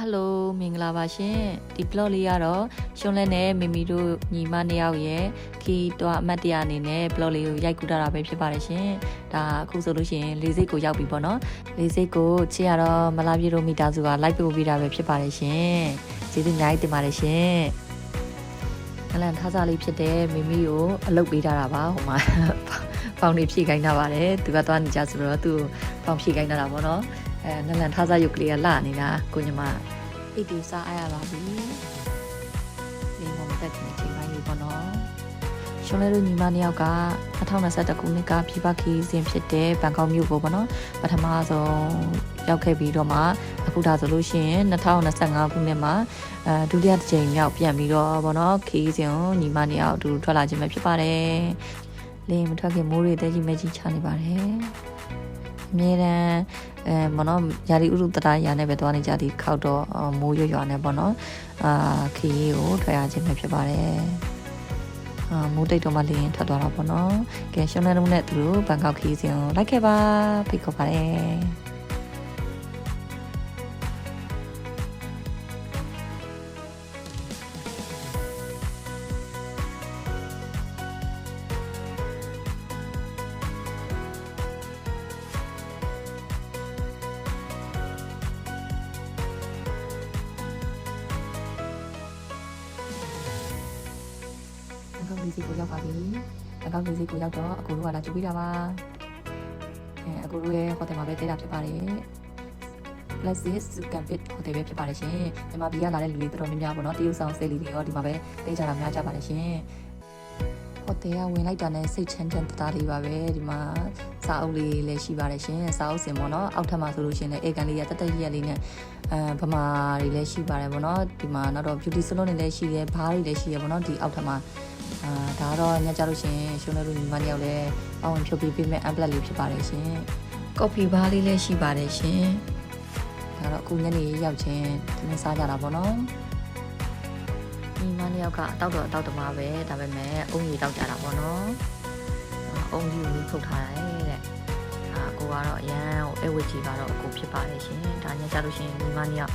Hello မင်္ဂလာပါရှင်ဒီ blog လေးကတော့ရှွန်လဲနဲ့မမီတို့ညီမနှစ်ယောက်ရဲ့ခီတွားအမတ်တရားအနေနဲ့ blog လေးကိုရိုက်ကူးတာပဲဖြစ်ပါတယ်ရှင်ဒါအခုဆိုလို့ရှိရင်လေးစိတ်ကိုရောက်ပြီပေါ့နော်လေးစိတ်ကိုချစ်ရတော့မလာပြေတို့မိသားစုက like ပို့ပေးတာပဲဖြစ်ပါတယ်ရှင်ကျေးဇူးအများကြီးတင်ပါတယ်ရှင်နလန်ထားစားလေးဖြစ်တဲ့မမီကိုအလုပ်ပေးထားတာပါဟိုမှာဖောင်နေဖြည့်ခိုင်းတာပါတယ်သူကသွားနေကြဆိုတော့သူ့ဖောင်ဖြည့်ခိုင်းတာပေါ့နော်နလန်ထားစားရုပ်ကလေးကလှနေတာကိုညီမအိတ်တူစားအားရပါပြီဒီမှာမတက်ခင်ချိန်ပိုင်းလေးပေါ့နော်ရှုံးလဲတို့ညီမနှစ်ယောက်က2021ခုနှစ်ကပြည်ပခီးစဉ်ဖြစ်တဲ့ဘန်ကောက်မြို့ကိုပေါ့နော်ပထမဆုံးရောက်ခဲ့ပြီးတော့မှအခုဒါဆိုလို့ရှိရင်2025ခုနှစ်မှာဒုတိယတစ်ကြိမ်မြောက်ပြန်ပြီးတော့ပေါ့နော်ခီးစဉ်ကိုညီမနှစ်ယောက်အတူထွက်လာခြင်းပဲဖြစ်ပါတယ်လင်းမထွက်ခင်မိုးတွေတဲကြီးမဲကြီးချနေပါတယ်အမြဲတမ်းမနော်ယာရီဥရုတတရာနဲ့ပဲသွားနေကြဒီခောက်တော့မိုးရွရွနဲ့ပေါ့နော်ခီးကိုထွက်ရခြင်းပဲဖြစ်ပါတယ်မိုးတိတ်တော့မှလင်းထွက်သွားတာပေါ့နော်ကဲရှုံးနေတော့နဲ့သူတို့ဘန်ကောက်ခီးစဉ်ကိုလိုက်ခဲ့ပါဖိတ်ခေါ်ပါတယ်လေးစီကိုရောက်ပါပြီ။အကောင့်လေးစီကိုရောက်တော့အကူတို့ကလာကြိုးပေးတာပါ။အကူတို့ရဲ့ဟိုတယ်မှာပဲတဲတာဖြစ်ပါတယ်။ Places Campit ဟိုတယ်ပဲဖြစ်ပါတယ်ရှင်။ဒီမှာပြည်ကလာတဲ့လူတွေတော်တော်များများပေါ့နော်။တရုတ်ဆောင်ဆယ်လီတွေရောဒီမှာပဲတဲကြတာများကြပါတယ်ရှင်။ဟိုတယ်ကဝင်လိုက်တာနဲ့စိတ်ချမ်းချမ်းတလေးပါပဲဒီမှာစာအုပ်လေးလည်းရှိပါတယ်ရှင်။စာအုပ်စင်ပေါ့နော်။အောက်ထပ်မှာဆိုလို့ရှင်လည်းအေကန်လေးရတက်တက်ရက်လေးနဲ့ဗမာတွေလည်းရှိပါတယ်ပေါ့နော်။ဒီမှာနောက်တော့ beauty salon တွေလည်းရှိတယ်။ဘားတွေလည်းရှိရပေါ့နော်။ဒီအောက်ထပ်မှာဒါတော့ညကြလို့ရှင်ရှုံးနေလို့ညီမနှစ်ယောက်လည်းအဝင်ဖြုတ်ပေးမဲ့ amplet လေးဖြစ်ပါတယ်ရှင်ကော်ဖီဘားလေးလည်းရှိပါတယ်ရှင်ဒါတော့အခုညနေရောက်ချင်းသမင်းစားကြတာပေါ့နော်ညီမနှစ်ယောက်ကအတောက်တော့အတောက်တမပဲဒါပေမဲ့အုံကြီးတောက်ကြတာပေါ့နော်အုံကြီးကိုဖုတ်ထားတယ်တဲ့ကိုကတော့အရန်ဟိုအဝတ်ကြီးကတော့အကိုဖြစ်ပါတယ်ရှင်ဒါညကြလို့ရှင်ညီမနှစ်ယောက်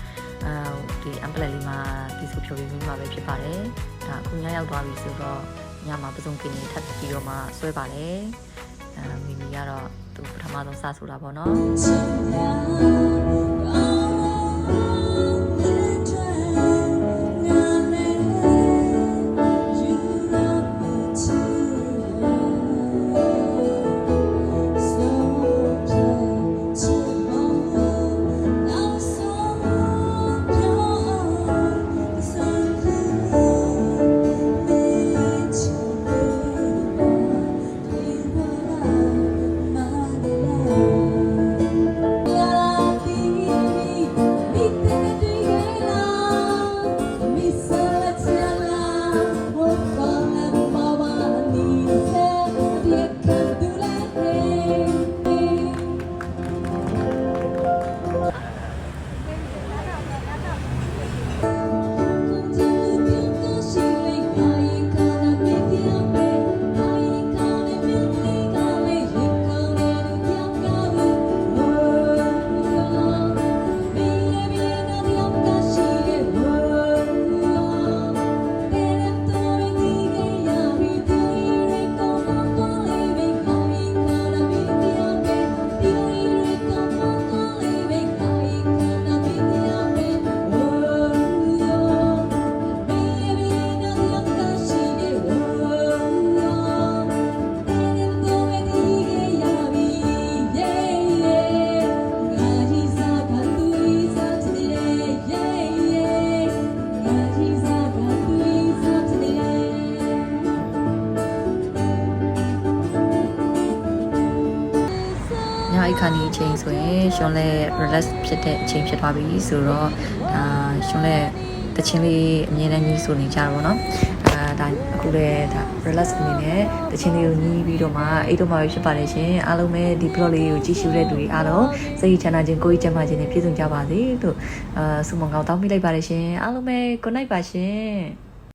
ဒီ amplet လေးမှာဒီဆိုဖြုတ်ပေးမှာပဲဖြစ်ပါတယ်ဒါအခုညရောက်သွားပြီဆိုတော့ညမှာပစုံကင်းလေးထပ်ပြီးတော့မှဆွဲပါတယ်မိမိကတော့သူပထမဆုံးစဆိုတာပေါ့နော်ခါနေအချိန်ဆိုရင်ရှွန်လဲ relax ဖြစ်တဲ့အချိန်ဖြစ်သွားပြီဆိုတော့ဒါရှွန်လဲတချင်းလေးအမြဲတမ်းကြီးဆိုနေကြတာပေါ့နော်ဒါအခုလည်းဒါ relax အနေနဲ့တချင်းလေးကိုညီးပြီးတော့မှအိတ်တော့မှပဲဖြစ်ပါတယ်ရှင်အားလုံးပဲဒီ blog လေးကိုကြည့်ရှုတဲ့လူတွေအားလုံးစိတ်ချမ်းသာခြင်းကိုယ်ကြီးကျန်းမာခြင်းနဲ့ပြည့်စုံကြပါစေလို့ဆုမွန်ကောင်းတောင်းပေးလိုက်ပါတယ်ရှင်အားလုံးပဲ good night ပါရှင်